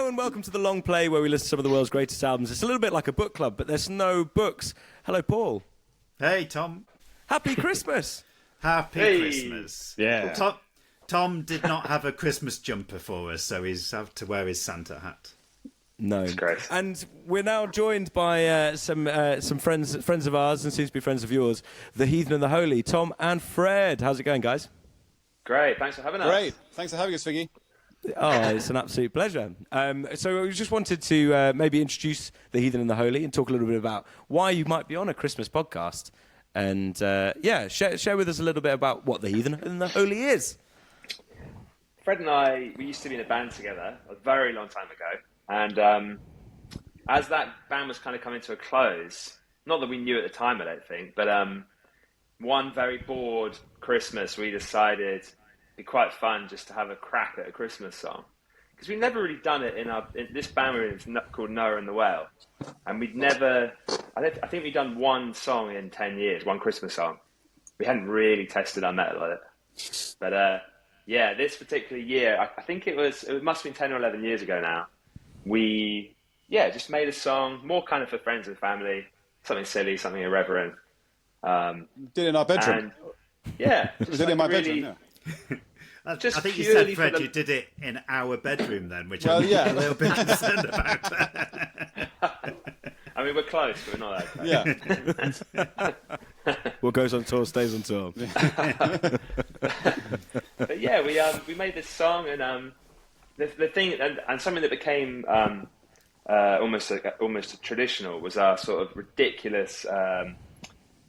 Hello and welcome to The Long Play, where we listen to some of the world's greatest albums. It's a little bit like a book club, but there's no books. Hello, Paul. Hey, Tom. Happy Christmas. Happy Christmas. Yeah. Tom did not have a Christmas jumper for us, so he's had to wear his Santa hat. No. Great. And we're now joined by some friends of ours and seems to be friends of yours, the Heathen and the Holy, Tom and Fred. How's it going, guys? Great, thanks for having us. Great. Thanks for having us, Figgy. Oh, it's an absolute pleasure. So we just wanted to maybe introduce the Heathen and the Holy and talk a little bit about why you might be on a Christmas podcast. And, share with us a little bit about what the Heathen and the Holy is. Fred and I, we used to be in a band together a very long time ago. And as that band was kind of coming to a close, not that we knew at the time, I don't think, but one very bored Christmas, we decided it'd be quite fun just to have a crack at a Christmas song. Because we'd never really done it in this band we were in called Noah and the Whale. And we'd never, I think we'd done one song in 10 years, one Christmas song. We hadn't really tested our metal at it. But this particular year, I think it must have been 10 or 11 years ago now, we just made a song, more kind of for friends and family, something silly, something irreverent. Did it in our bedroom. And, was it in my bedroom? Yeah. I think you said, Fred, you did it in our bedroom then, which I'm a little bit concerned about. I mean, we're close, but we're not that close. Yeah. What goes on tour stays on tour. But yeah, we made this song, and the thing, and something that became almost traditional was our sort of ridiculous.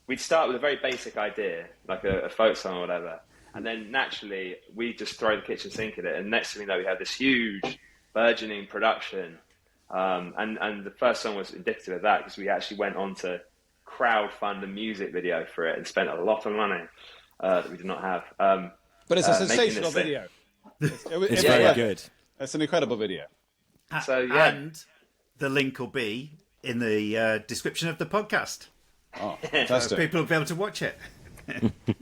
We'd start with a very basic idea, like a folk song or whatever, and then naturally we just throw the kitchen sink at it. And next thing we know, we have this huge, burgeoning production. And the first song was indicative of that because we actually went on to crowdfund a music video for it and spent a lot of money that we did not have. But it's a sensational video. It's very good. It's an incredible video. And the link will be in the description of the podcast. Oh, fantastic. So people will be able to watch it.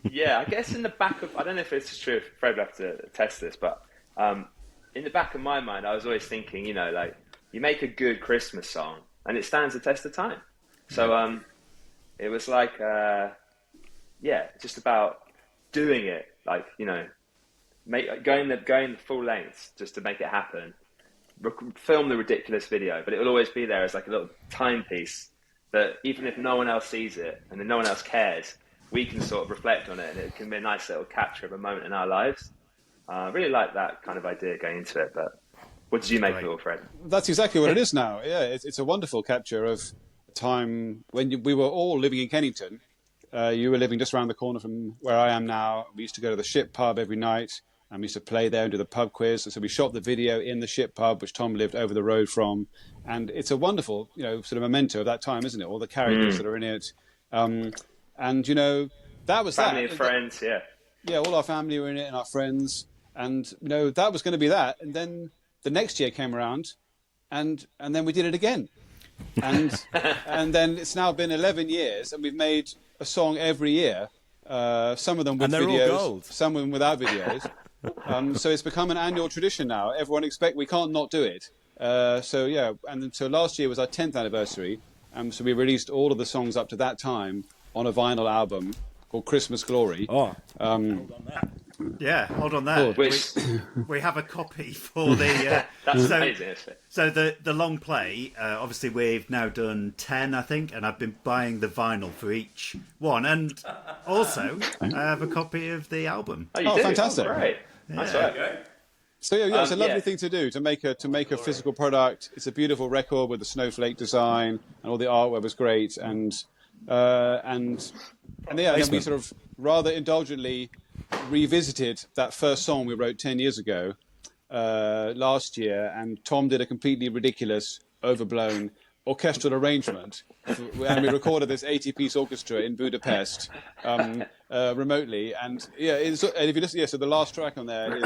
Yeah, I guess in the back of, I don't know if it's true, if Fred will have to test this, but in the back of my mind, I was always thinking, like, you make a good Christmas song and it stands the test of time. So it was like, just about doing it, like, going the full lengths just to make it happen. Film the ridiculous video, but it will always be there as like a little timepiece that even if no one else sees it and then no one else cares, we can sort of reflect on it and it can be a nice little capture of a moment in our lives. I really like that kind of idea going into it, but what did you make of it all, Fred? That's exactly what it is now. Yeah, it's a wonderful capture of a time when we were all living in Kennington. You were living just around the corner from where I am now. We used to go to the Ship pub every night, and we used to play there and do the pub quiz. And so we shot the video in the Ship pub, which Tom lived over the road from. And it's a wonderful, sort of memento of that time, isn't it? All the characters that are in it. That was family and friends, yeah. Yeah, all our family were in it and our friends. And, that was going to be that. And then the next year came around, and then we did it again. And then it's now been 11 years, and we've made a song every year. Some of them with videos, all gold. Some of them without videos. So it's become an annual tradition now. Everyone we can't not do it. And so last year was our 10th anniversary. So we released all of the songs up to that time on a vinyl album called Christmas Glory. Oh, Yeah, hold on there. We have a copy for the... That's amazing, isn't it? So the long play, obviously we've now done 10, I think, and I've been buying the vinyl for each one. And also, I have a copy of the album. Oh, you do? Fantastic. Oh, great. That's right. So it's a lovely thing to do, to make a physical product. It's a beautiful record with the snowflake design, and all the artwork was great. And then we sort of rather indulgently revisited that first song we wrote 10 years ago last year, and Tom did a completely ridiculous, overblown orchestral arrangement, and we recorded this 80-piece orchestra in Budapest remotely. And if you listen, so the last track on there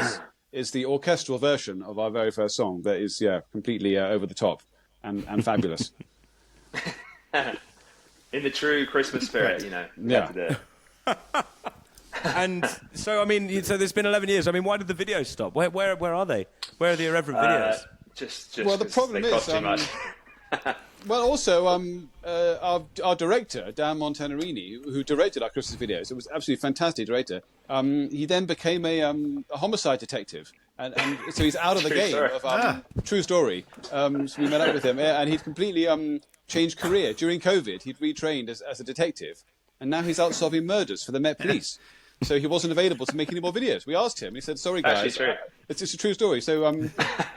is the orchestral version of our very first song that is completely over the top and fabulous. In the true Christmas spirit, we have to do it. And so, so there's been 11 years. Why did the videos stop? Where are they? Where are the irreverent videos? Just well, the problem they cost is, too much. well, also our director Dan Montenarini, who directed our Christmas videos, it was absolutely fantastic director. He then became a homicide detective, and so he's out of the True game story. of true story. So we met up with him, and he'd completely changed career during COVID. He'd retrained as a detective, and now he's out solving murders for the Met Police. So he wasn't available to make any more videos. We asked him. He said, "Sorry, guys, Actually, true. it's just a true story." So,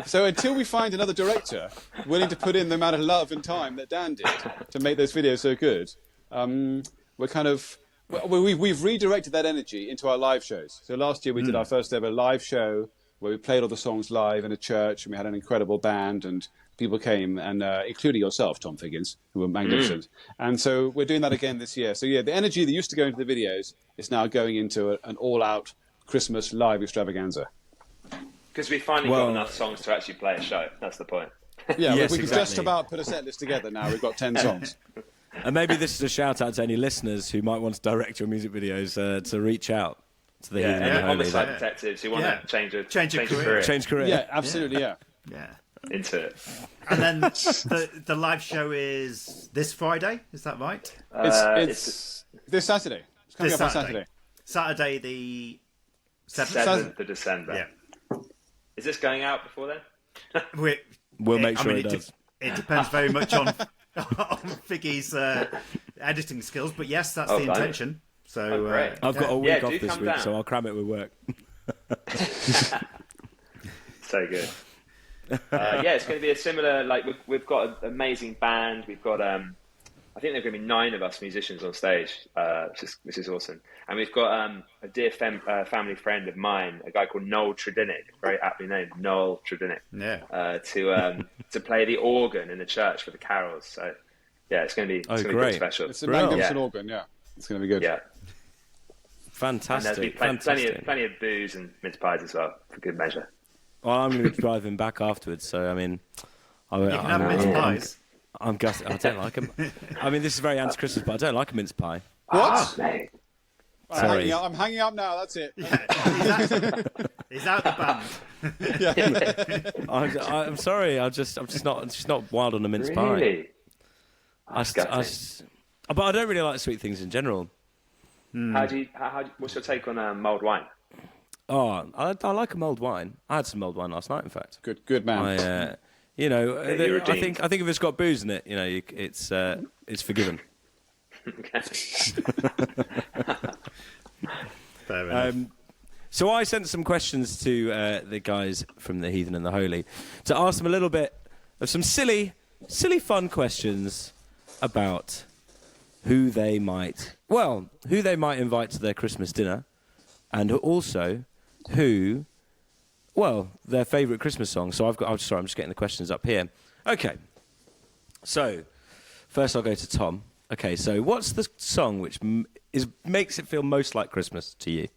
so until we find another director willing to put in the amount of love and time that Dan did to make those videos so good, we're kind of we've redirected that energy into our live shows. So last year we did our first ever live show where we played all the songs live in a church, and we had an incredible band, and people came, and including yourself, Tom Figgins, who were magnificent. And so we're doing that again this year. So yeah, the energy that used to go into the videos is now going into an all-out Christmas live extravaganza. Because we finally got enough songs to actually play a show. That's the point. Yeah, Yes, we can exactly. just about put a set list together now. We've got 10 songs. And maybe this is a shout out to any listeners who might want to direct your music videos to reach out to the Heathen and the Holy. Homicide detectives who want to change a career. Change career. Yeah, absolutely, yeah. Into it. And then the live show is this Friday, is that right? It's this Saturday. It's coming This up on Saturday. Saturday. Saturday the 7th of December. Yeah. Is this going out before then? We'll make sure it does. It depends very much on Figgy's editing skills, but yes, that's the intention. So great. I've got a week off do this come week, down. so I'll cram it with work. So good. It's going to be a similar. Like we've got an amazing band. We've got I think there are going to be 9 of us musicians on stage, which is awesome. And we've got a dear family friend of mine, a guy called Noel Tredinnick, very aptly named Noel Tredinnick, to play the organ in the church for the carols. So yeah, it's going to be pretty special. It's a magnificent organ, yeah. It's going to be good. Yeah. Fantastic. And there'll be plenty of booze and mince pies as well, for good measure. Well, I'm going to be driving back afterwards, so I mean, you can have mince pies. I'm gutted. I don't like them. I mean, this is very anti-Christmas, but I don't like a mince pie. What? Mate. Sorry. I'm hanging up now, that's it. He's out the band. I'm sorry. I'm just not wild on a mince pie. Really? But I don't really like sweet things in general. What's your take on mulled wine? Oh, I like a mulled wine. I had some mulled wine last night, in fact. Good man. I think if it's got booze in it, it's forgiven. Fair enough. So I sent some questions to the guys from the Heathen and the Holy to ask them a little bit of some silly, fun questions about who they might invite to their Christmas dinner, and also their favourite Christmas song. So I'm just getting the questions up here. Okay. So first I'll go to Tom. Okay, so what's the song which makes it feel most like Christmas to you?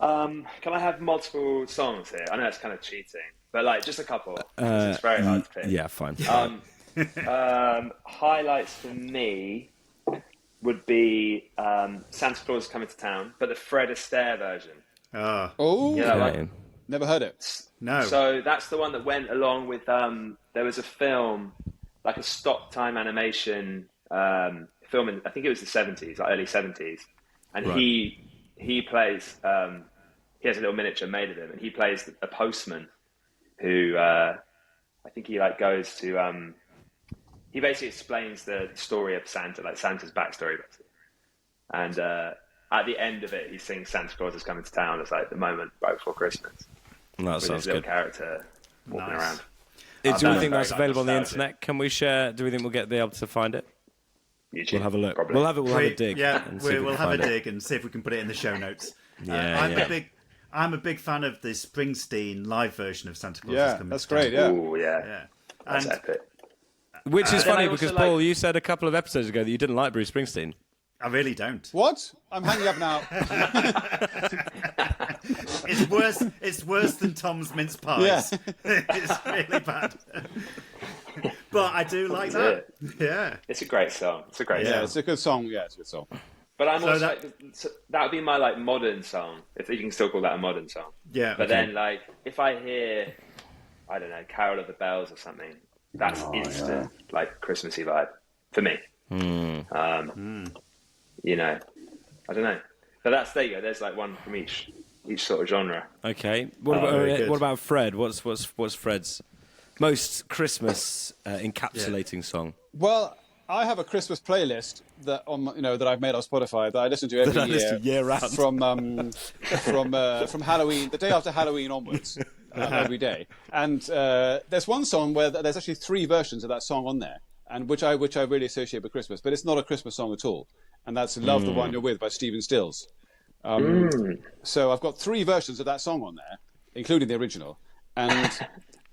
Can I have multiple songs here? I know that's kind of cheating, but just a couple. It's very hard to pick. Yeah, fine. Highlights for me would be Santa Claus is Coming to Town, but the Fred Astaire version. Oh, Okay. Never heard it. No. So that's the one that went along with. There was a film, like a stop time animation film in, I think it was the 70s, like early 70s, and Right. he plays. He has a little miniature made of him, and he plays a postman who I think he goes to. He basically explains the story of Santa, like Santa's backstory, basically. And at the end of it, he sings "Santa Claus is Coming to Town" as the moment right before Christmas. That With sounds his little good. character walking around. Do we think very that's available on the nostalgic. internet? Can we share? Do we think we'll be able to find it? YouTube, We'll have a look. probably. We'll have a dig. Yeah, and see if we we'll can have a find it. dig and see if we can put it in the show notes. I'm a big fan of the Springsteen live version of Santa Claus is Yeah, Coming that's to Town. great, yeah. Ooh, yeah. Yeah. That's And epic. Which is then funny I also because, like- Paul, you said a couple of episodes ago that you didn't like Bruce Springsteen. I really don't. What? I'm hanging up now. It's worse than Tom's mince pies. It's really bad. But I do like that. Yeah. It's a great song. It's a great Yeah, song. it's a good song. Yeah, it's a good song. But I'm So also that would be my modern song, if you can still call that a modern song. Yeah. But then if I hear I don't know, Carol of the Bells or something. That's instant, like Christmassy vibe for me. You know, I don't know. But there you go. There's like one from each sort of genre. Okay. What about Fred? What's Fred's most Christmas encapsulating song? Well, I have a Christmas playlist that that I've made on Spotify that I listen to every year round from Halloween, the day after Halloween onwards, every day. And there's one song where there's actually 3 versions of that song on there, and which I really associate with Christmas, but it's not a Christmas song at all. And that's "Love the One You're With" by Stephen Stills. So I've got 3 versions of that song on there, including the original. And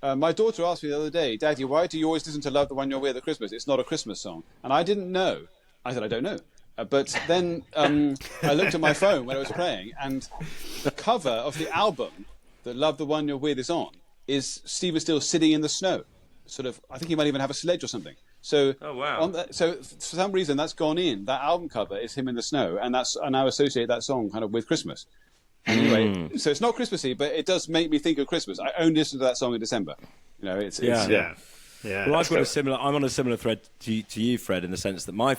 my daughter asked me the other day, "Daddy, why do you always listen to 'Love the One You're With' at Christmas? It's not a Christmas song." And I didn't know. I said, "I don't know." But then I looked at my phone when I was playing, and the cover of the album that "Love the One You're With" is on is Stephen Stills sitting in the snow. Sort of, I think he might even have a sledge or something. So, oh wow! So for some reason that's gone in. That album cover is him in the snow, and I now associate that song kind of with Christmas. Anyway, so it's not Christmassy, but it does make me think of Christmas. I only listen to that song in December. It's Yeah. Well, I'm on a similar thread to you, Fred, in the sense that mine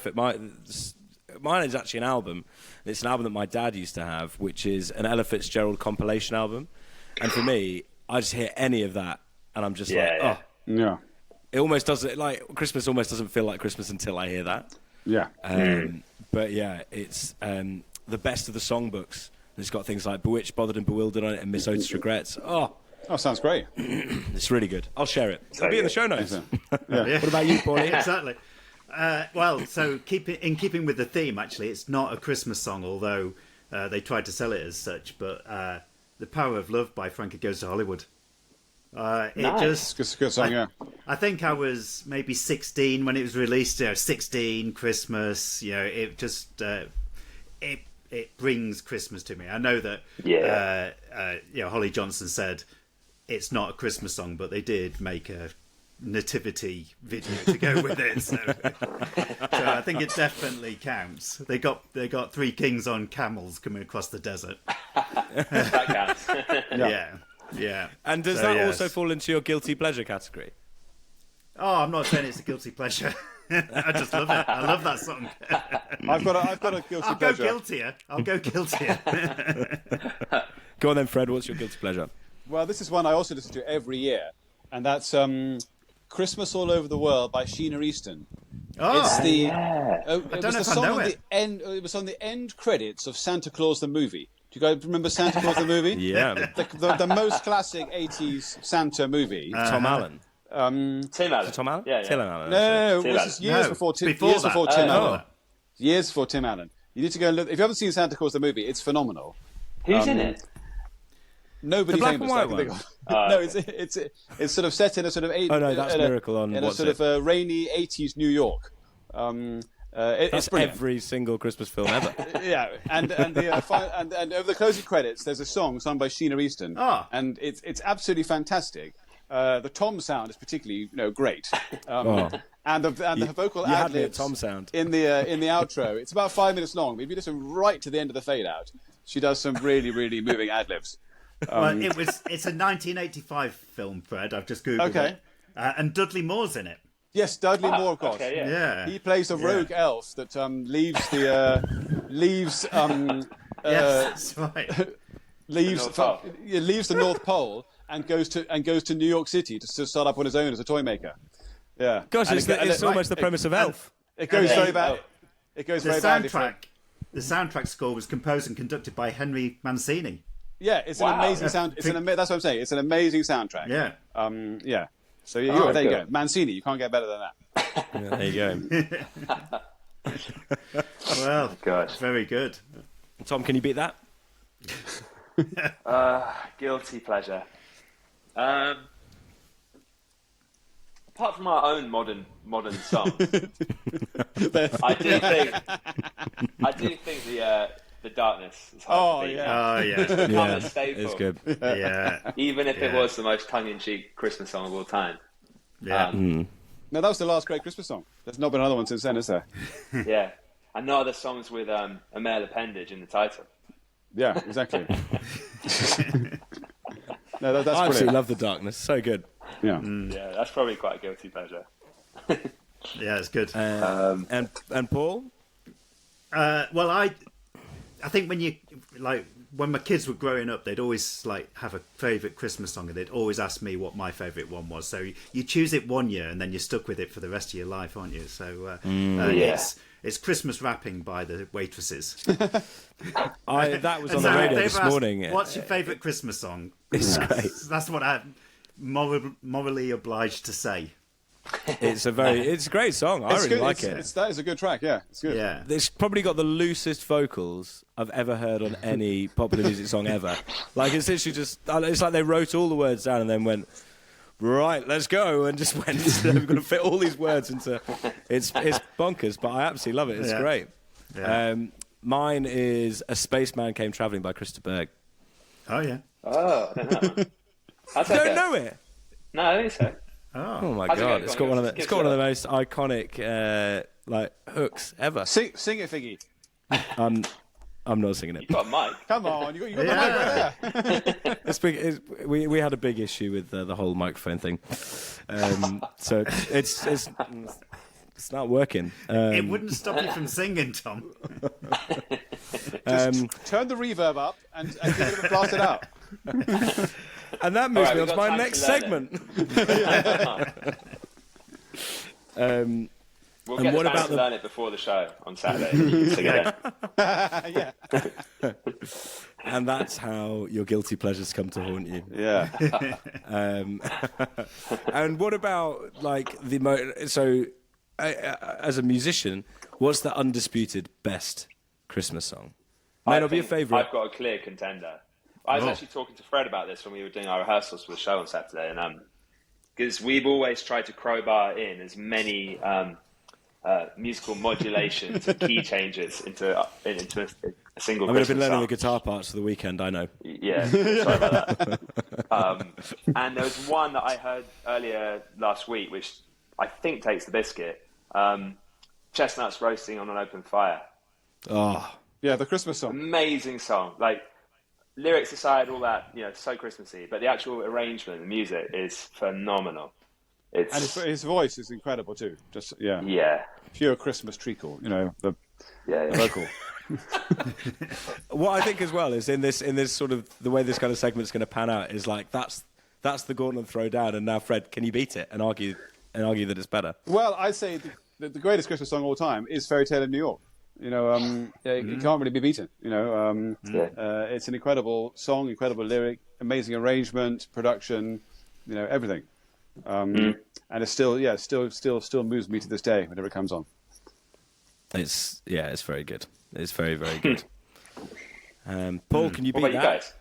is actually an album. It's an album that my dad used to have, which is an Ella Fitzgerald compilation album. And for me, I just hear any of that, and I'm just yeah. It almost doesn't, like, Christmas almost doesn't feel like Christmas until I hear that. Yeah. But yeah, it's the best of the songbooks. It's got things like "Bewitched, Bothered and Bewildered" on it, and "Miss Otis Regrets." Oh, sounds great. It's really good. I'll share it. It'll be in the show notes. Yeah. What about you, Paulie? Exactly. Well, so keeping with the theme, actually, it's not a Christmas song, although they tried to sell it as such. But "The Power of Love" by Frankie Goes to Hollywood. It's a good song, yeah. I think I was maybe 16 when it was released. 16, Christmas. It just it brings Christmas to me. I know that Holly Johnson said it's not a Christmas song, but they did make a nativity video to go with it. So I think it definitely counts. They got 3 kings on camels coming across the desert. That counts. Yeah. And does that also fall into your guilty pleasure category? Oh, I'm not saying it's a guilty pleasure. I just love it. I love that song. I've got a guilty pleasure. I'll go guiltier. Go on then, Fred. What's your guilty pleasure? Well, this is one I also listen to every year, and that's "Christmas All Over the World" by Sheena Easton. Oh, it's the. I don't know if I know it. It was on the end credits of Santa Claus the movie. Do you guys remember Santa Claus the movie? Yeah. The most classic 80s Santa movie. Tom Allen. Tim Allen. Tom Allen? Yeah. Tim Allen. No, it was years before Tim Allen. Years before Tim Allen. You need to go and look. If you haven't seen Santa Claus the movie, it's phenomenal. Who's in it? Nobody black famous. and white one? No, it's sort of set in a sort of that's Miracle on in what's a sort of rainy 80s New York. It's brilliant. Every single Christmas film ever. Yeah, and over the closing credits, there's a song sung by Sheena Easton, and it's absolutely fantastic. The tom sound is particularly great, and the vocal ad-libs Tom sound in the outro. It's about 5 minutes long. But if you listen right to the end of the fade out, she does some really really moving ad-libs. Well, it's a 1985 film, Fred. I've just googled it, and Dudley Moore's in it. Yes, Dudley Moore, of course. Okay, yeah. He plays a rogue elf that leaves the yes, that's right. leaves the North Pole and goes to New York City to start up on his own as a toy maker. Yeah, gosh, it's almost the premise of Elf. It goes very bad. It goes very badly. The soundtrack score was composed and conducted by Henry Mancini. Yeah, it's an amazing sound. That's what I'm saying. It's an amazing soundtrack. Yeah. Yeah. So there you go. Mancini, you can't get better than that. Yeah, there you go. Well, gosh, very good. Tom, can you beat that? Guilty pleasure. Apart from our own modern songs, I do think the Darkness is hard to beat. Oh yeah, It's become a staple. It's good. Yeah, even if it was the most tongue-in-cheek Christmas song of all time. Yeah. No, that was the last great Christmas song. There's not been another one since then, is there? Yeah, and no other songs with a male appendage in the title. Yeah, exactly. No, that's I absolutely brilliant. love The Darkness. So good. Yeah. Yeah, that's probably quite a guilty pleasure. Yeah, it's good. And Paul? Well, I think when my kids were growing up, they'd always have a favourite Christmas song, and they'd always ask me what my favourite one was. So you choose it one year, and then you're stuck with it for the rest of your life, aren't you? So it's Christmas Wrapping by the Waitresses. That was on the radio this morning. What's your favourite Christmas song? It's great. That's what I'm morally obliged to say. It's a great song. I really like it. That is a good track. Yeah, it's good. Yeah, It's probably got the loosest vocals I've ever heard on any popular music song ever. Like, it's literally it's like they wrote all the words down and then went, right, let's go, and just went, we're going to fit all these words into. It's bonkers, but I absolutely love it. It's great. Yeah. Mine is A Spaceman Came Travelling by Christa Berg. Oh yeah. Oh, I don't know. You don't know it? No, I think so. Oh my How's it god! going? It's got one of the most iconic hooks ever. Sing it, Figgy. I'm not singing it. You've got a mic. Come on, you got the mic right there. We had a big issue with the whole microphone thing, so it's not working. It wouldn't stop you from singing, Tom. Just turn the reverb up and blast it out. And that moves me on to my next segment. We'll get what the about to learn it before the show on Saturday. Yeah. And that's how your guilty pleasures come to haunt you. Yeah. And what about as a musician, what's the undisputed best Christmas song? Might not be a favourite. I've got a clear contender. I was actually talking to Fred about this when we were doing our rehearsals for the show on Saturday, and because we've always tried to crowbar in as many musical modulations and key changes into a single. I've been learning song. the guitar parts for the weekend. I know. Yeah, sorry about that. And there was one that I heard earlier last week, which I think takes the biscuit. Chestnuts Roasting on an Open Fire. Oh, yeah, the Christmas song. Amazing song. Like, lyrics aside, all that, so Christmassy, but the actual arrangement, the music is phenomenal. And his voice is incredible too. Just pure Christmas treacle. The vocal. What I think as well is in this sort of the way this kind of segment's going to pan out is like that's the gauntlet throw down, and now Fred, can you beat it and argue that it's better? Well, I'd say the greatest Christmas song of all time is Fairy Tale of New York. It can't really be beaten. It's an incredible song, incredible lyric, amazing arrangement, production, everything. And it still moves me to this day whenever it comes on. It's very good. It's very, very good. Paul, can you beat that? You guys?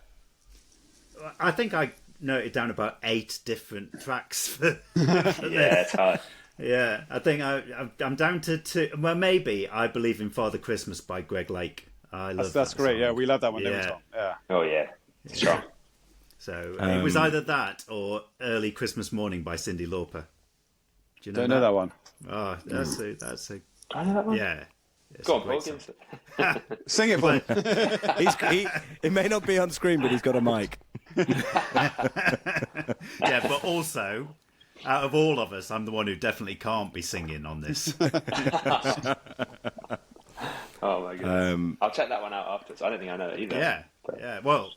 I think I noted down about 8 different tracks for it's hard. Yeah, I think I'm down to 2. Well, maybe I Believe in Father Christmas by Greg Lake. I love that's great. Song. Yeah, we love that one. Yeah. Yeah. Oh yeah, it's strong. So it was either that or Early Christmas Morning by Cyndi Lauper. Do you know Don't know that one. Oh, that's a. I know that one. Yeah. Go on, Paul. Sing it, Paul. It may not be on screen, but he's got a mic. Yeah, but also, out of all of us, I'm the one who definitely can't be singing on this. Oh my goodness. I'll check that one out afterwards. I don't think I know it either. Yeah. Yeah. Well,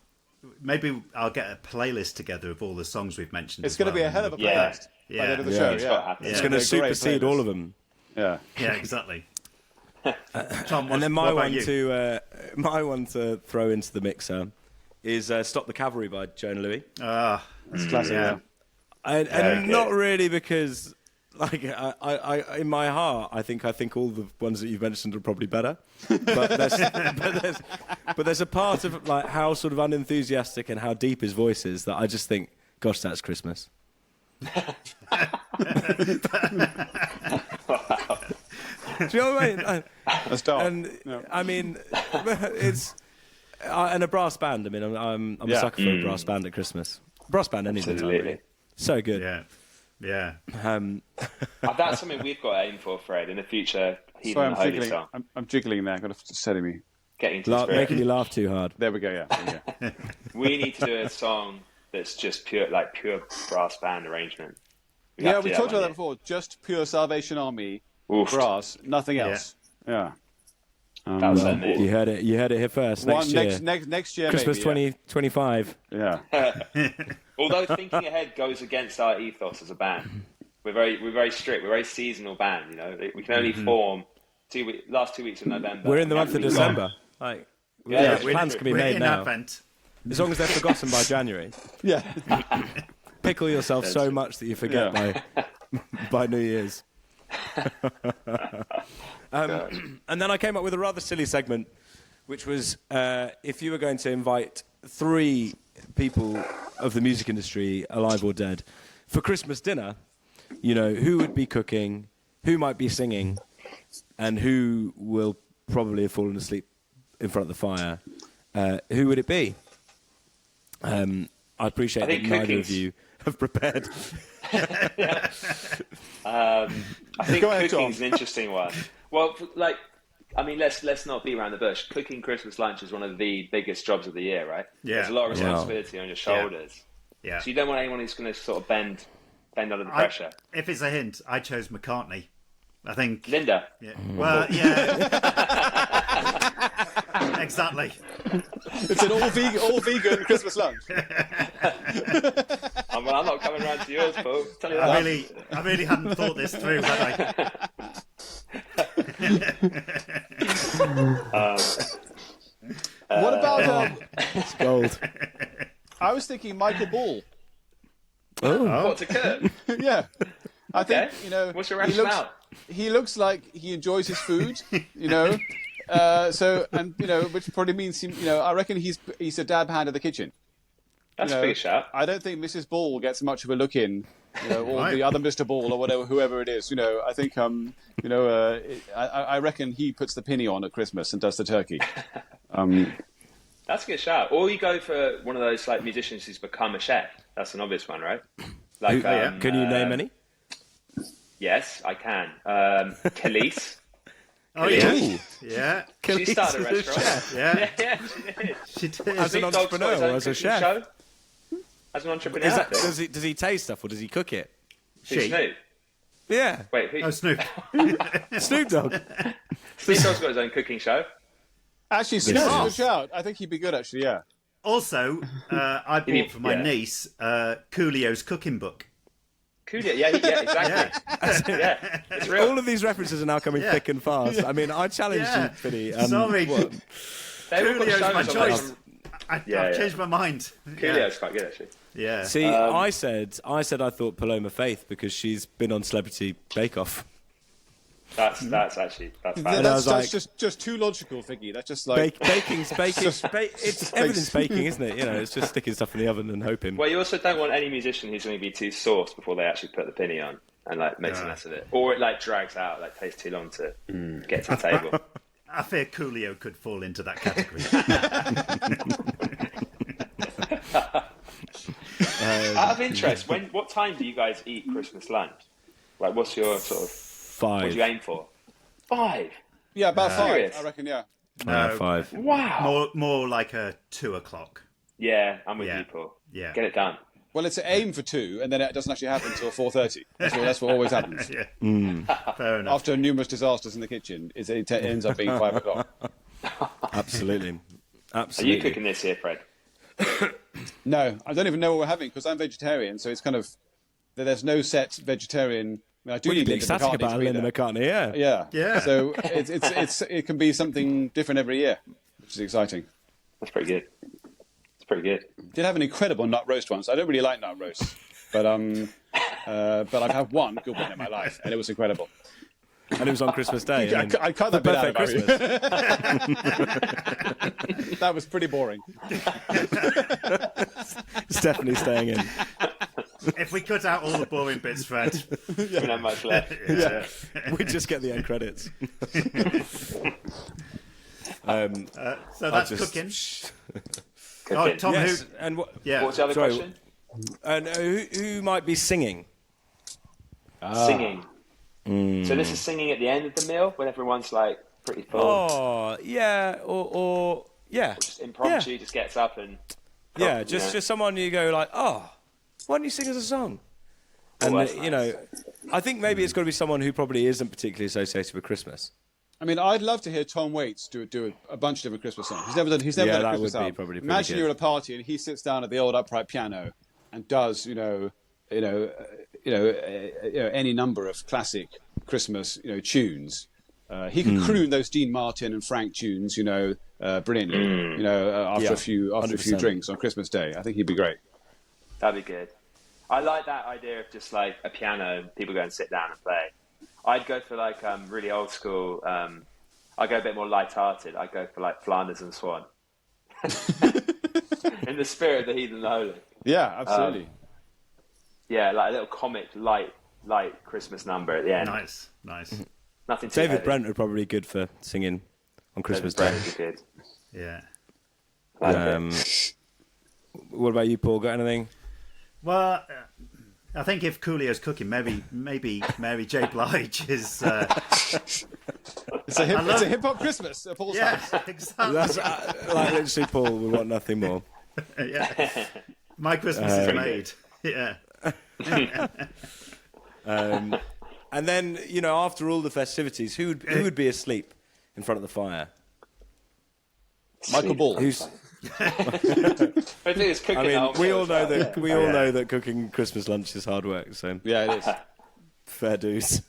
maybe I'll get a playlist together of all the songs we've mentioned. It's going to be a hell of a playlist by the end of the show. It's going to supersede all of them. Yeah. Yeah, exactly. Tom, and then my one to throw into the mixer is "Stop the Cavalry" by Jonah Louis. That's classic. Yeah. And not really because, like, I in my heart, I think all the ones that you've mentioned are probably better. But there's a part of like how sort of unenthusiastic and how deep his voice is that I just think, gosh, that's Christmas. Do you know what I mean? That's dark. And I mean, it's and a brass band. I mean, I'm a sucker for a brass band at Christmas. Brass band any time. Really. So good. Yeah. That's something we've got to aim for, Fred, in the future. Sorry, I'm jiggling. I'm jiggling there. Got to steady me. Getting to making you laugh too hard. There we go. Yeah. We need to do a song that's just pure brass band arrangement. We talked about that before. Just pure Salvation Army brass, nothing else. Yeah. You heard it here first. Next year. Next year, Christmas maybe, 2025. Yeah. Although thinking ahead goes against our ethos as a band. We're very strict. We're a very seasonal band. You know, we can only form last 2 weeks of November. We're in the month of December. Plans can be made now. Advent. As long as they're forgotten by January. Yeah. Pickle yourself so much that you forget by New Year's. And then I came up with a rather silly segment, which was if you were going to invite 3 people of the music industry, alive or dead, for Christmas dinner, you know, who would be cooking, who might be singing, and who will probably have fallen asleep in front of the fire, who would it be? I appreciate that neither of you have prepared. I think cooking's an interesting one. Well, let's not beat around the bush. Cooking Christmas lunch is one of the biggest jobs of the year, right? Yeah. There's a lot of responsibility on your shoulders. Yeah. So you don't want anyone who's going to sort of bend under the pressure. If it's a hint, I chose McCartney. I think Linda. Yeah. Well, yeah. Exactly. It's an all vegan Christmas lunch. I'm not coming around to yours, Paul. Tell you that. I really hadn't thought this through, had I? What about It's gold. I was thinking Michael Ball. What to cook? Yeah. I think, What's your rationale? He looks like he enjoys his food, which probably means, I reckon he's a dab hand in the kitchen. That's a big shout. I don't think Mrs. Ball gets much of a look in, or the other Mr. Ball or whatever, whoever it is. I think, I reckon he puts the penny on at Christmas and does the turkey. That's a good shout. Or you go for one of those like musicians who's become a chef. That's an obvious one, right? Like, can you name any? Yes, I can. Khalees. Oh, yeah. Yeah. She started a restaurant. Yeah. She did. She did. As an entrepreneur or as a chef? As an entrepreneur. Does he taste stuff or does he cook it? Snoop? Yeah. Wait, who? Oh, Snoop. Snoop Dogg. Snoop Dogg's got his own cooking show. Actually, Snoop's a good shout. I think he'd be good, actually, yeah. Also, I bought for my niece Coolio's cooking book. Coolio, yeah, exactly. Yeah, it's real. All of these references are now coming thick and fast. I mean, I challenged you, Finny. Sorry. Coolio's my choice. I've changed my mind. Coolio's quite good, actually. Yeah. See, I said I thought Paloma Faith because she's been on Celebrity Bake Off. That's fabulous. That's just too logical, Figgy. That's just like baking's baking. Everything's baking, isn't it? It's just sticking stuff in the oven and hoping. Well, you also don't want any musician who's going to be too sauced before they actually put the penny on and like makes a mess of it, or it like drags out, like takes too long to get to the table. I fear Coolio could fall into that category. Out of interest, what time do you guys eat Christmas lunch? Like, what's your sort of 5? What do you aim for? 5? Yeah, about 5. Serious? I reckon. Yeah. 5. Wow. More like a 2:00. Yeah, I'm with you, Paul. Yeah. Get it done. Well, it's an aim for 2, and then it doesn't actually happen until 4:30. That's what always happens. Fair enough. After numerous disasters in the kitchen, it ends up being 5:00. Absolutely. Are you cooking this year, Fred? No, I don't even know what we're having because I'm vegetarian. So it's kind of there's no set vegetarian. I do need Linda ecstatic McCartney about Linda McCartney, yeah. So it can be something different every year, which is exciting. That's pretty good. It's pretty good. Did have an incredible nut roast once. I don't really like nut roasts, but I've had one good one in my life, and it was incredible. And it was on Christmas Day. I cut that bit out of Christmas. That was pretty boring. It's definitely staying in. If we cut out all the boring bits, Fred, We don't have much left. We just get the end credits. so that's cooking. Cooking. Tom, Yes, who? and What's the other question? And who might be singing? Singing. So this is singing at the end of the meal when everyone's like pretty full. Oh, yeah, or yeah. Just impromptu, just gets up and Yeah, just someone you go like, oh, why don't you sing us a song? And nice. I think maybe it's got to be someone who probably isn't particularly associated with Christmas. I mean, I'd love to hear Tom Waits do a bunch of different Christmas songs. He's never done a Christmas album. Probably Imagine good. you're at a party and he sits down at the old upright piano and does, any number of classic Christmas, tunes. He could croon those Dean Martin and Frank tunes, brilliantly. After a few drinks on Christmas Day. I think he'd be great. That'd be good. I like that idea of just like a piano and people go and sit down and play. I'd go for like really old school. I'd go a bit more light-hearted. I'd go for like Flanders and Swan. In the spirit of the Heathen and the Holy. Yeah, absolutely. Like a little comic light Christmas number at the end. Nice. Nothing too David heavy. Brent would probably be good for singing on Christmas Day. David Brent would be good. Yeah. What about you, Paul? Got anything? Well, I think if Coolio's cooking, maybe Mary J. Blige is. It's a hip hop Christmas at Paul's house. Exactly. That's literally Paul would want nothing more. Yeah. My Christmas is made. Yeah. And then after all the festivities, who would be asleep in front of the fire? Michael Ball. Who's? I think it's cooking. I mean, we all know that know that cooking Christmas lunch is hard work. So Yeah, it is. fair dues.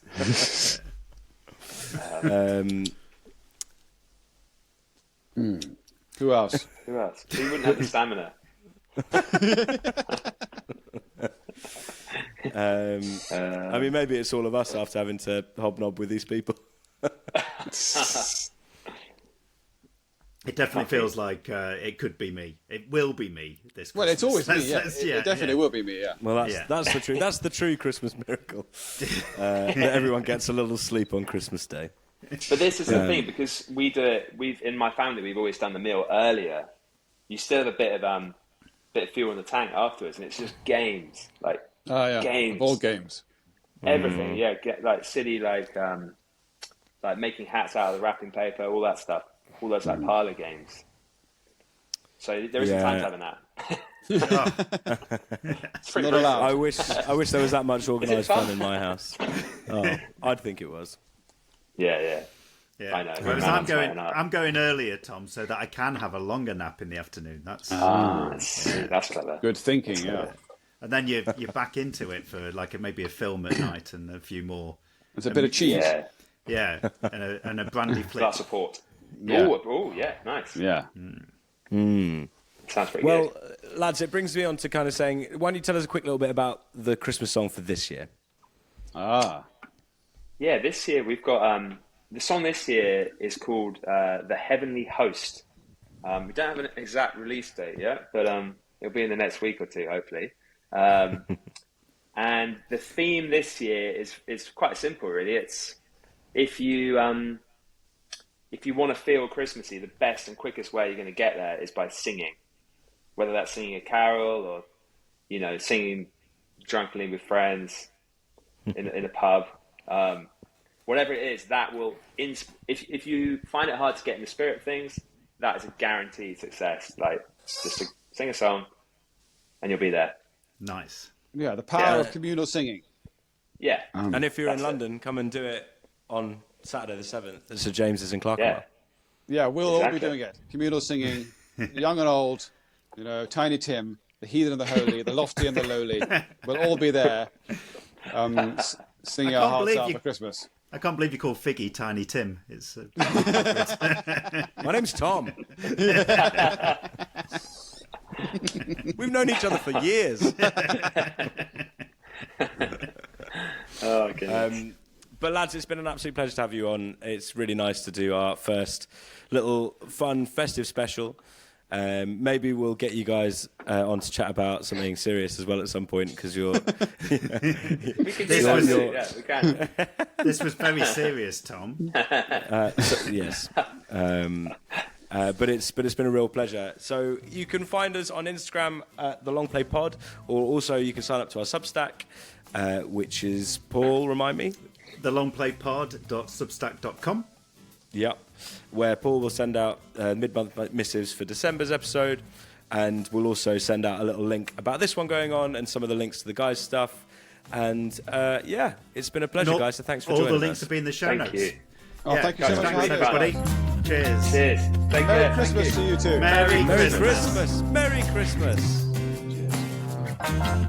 Who else? Who else? Who wouldn't have the stamina? I mean, maybe it's all of us after having to hobnob with these people. It definitely feels like it could be me. It will be me this Christmas. Well, it's always me. Yeah, it definitely will be me. Yeah. Well, that's the true Christmas miracle. That everyone gets a little sleep on Christmas Day. But this is the thing, because we do it. In my family, we've always done the meal earlier. You still have a bit of fuel in the tank afterwards, and it's just games, games, board games, everything. Yeah, like silly, like making hats out of the wrapping paper, all that stuff. All those like parlour games. So there isn't time to having that. It's not allowed. I wish there was that much organised fun in my house. Oh, I'd think it was. Yeah. Yeah. I know. Whereas I'm going earlier, Tom, so that I can have a longer nap in the afternoon. That's that's clever. Good thinking. Yeah. And then you're back into it for like maybe a film at night and a few more. There's a bit of cheese. Yeah, and a brandy flip. Glass of port. Yeah. Oh, yeah, nice. Yeah. Sounds pretty good. Well, lads, it brings me on to kind of saying, why don't you tell us a quick little bit about the Christmas song for this year? Yeah, this year we've got the song this year is called "The Heavenly Host." We don't have an exact release date yet, but it'll be in the next week or two, hopefully. And the theme this year is quite simple, really. It's if you want to feel Christmassy, the best and quickest way you're going to get there is by singing. Whether that's singing a carol or, singing drunkenly with friends in a pub. Whatever it is, that will... If you find it hard to get in the spirit of things, that is a guaranteed success. Like, just to sing a song and you'll be there. Nice. Yeah, the power of communal singing. Yeah. And if you're in London, come and do it on Saturday the 7th at Sir James's in Clerkenwell. Yeah, we'll all be doing it. Communal singing, young and old, Tiny Tim, the Heathen and the Holy, the Lofty and the Lowly. We'll all be there singing our hearts out for Christmas. I can't believe you call Figgy Tiny Tim. It's My name's Tom. We've known each other for years. Oh, goodness. But lads, it's been an absolute pleasure to have you on. It's really nice to do our first little fun festive special. Maybe we'll get you guys on to chat about something serious as well at some point, because you're... We can do that. Yeah, we can. This was very serious, Tom. Yes. But it's been a real pleasure. So you can find us on Instagram at The Long Play Pod, or also you can sign up to our Substack, which is, Paul, remind me? thelongplaypod.substack.com. Yep. Where Paul will send out mid-month missives for December's episode. and we'll also send out a little link about this one going on and some of the links to the guys' stuff. And yeah, it's been a pleasure, guys. So thanks for joining us. All the links will be in the show notes. You. Oh, thank you so much, Thanks, everybody. Cheers. Cheers. Take Merry care. Christmas to you too. Merry Merry Christmas. Christmas. Merry Christmas. Cheers.